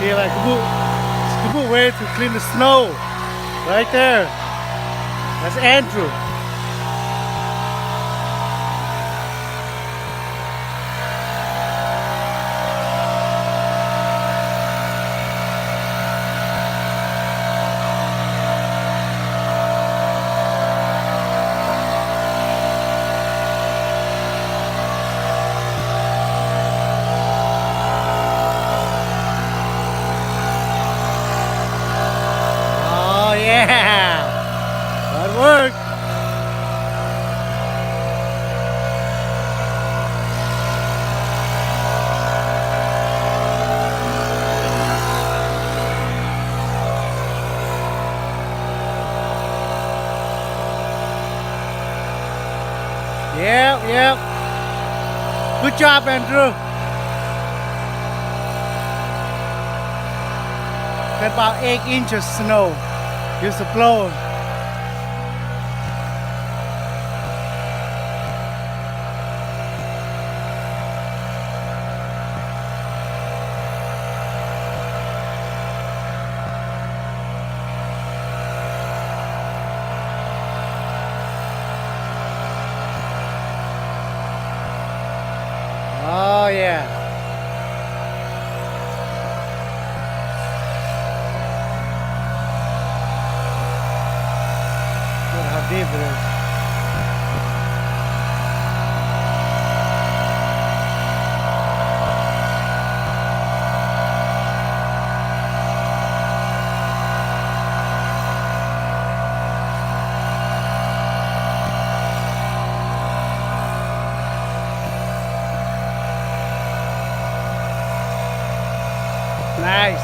Here, like good way to clean the snow. Right there. That's Andrew. Oh yeah, that worked. Yep. Good job, Andrew. Got about 8 inches snow. Use the blower. Oh yeah. Look how deep it is.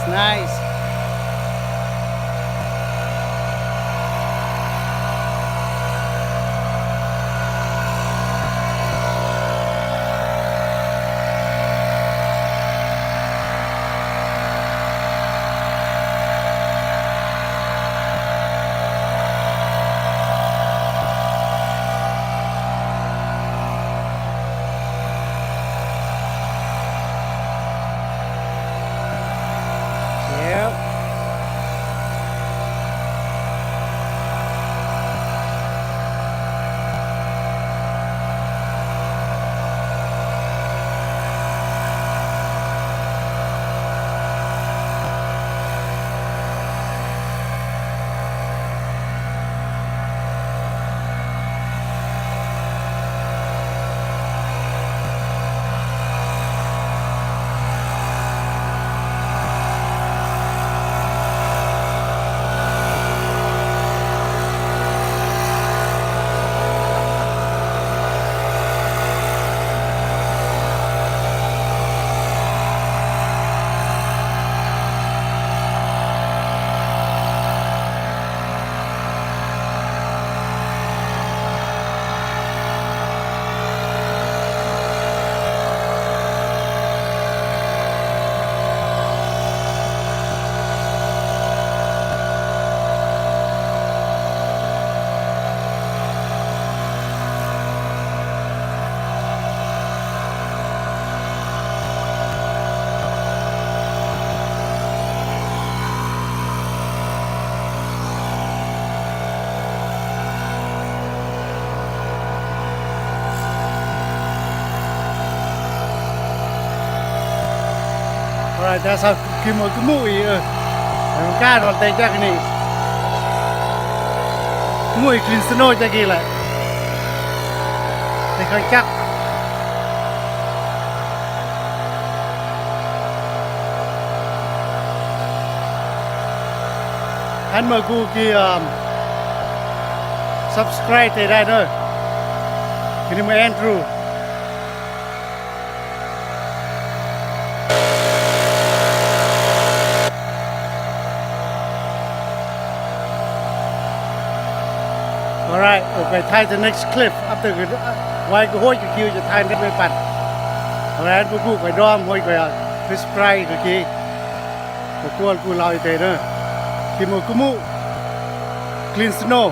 Nice. Yep. Alright, that's how kumui ka ron tay jak ni. Kumui clean snow jak gi lại. Tay khai chắc. Anh mời cô kia subscribe tới đây thôi. Cái này Andrew. Alright, okay, tie the next clip after cái quay cái hôi cái kiaจะtie nextไปปั่น Alright,พวกกูไปดอมหอยก็subscribe cái kia.พวกกูเราอีเตเนอะที่มุกมุ clean snow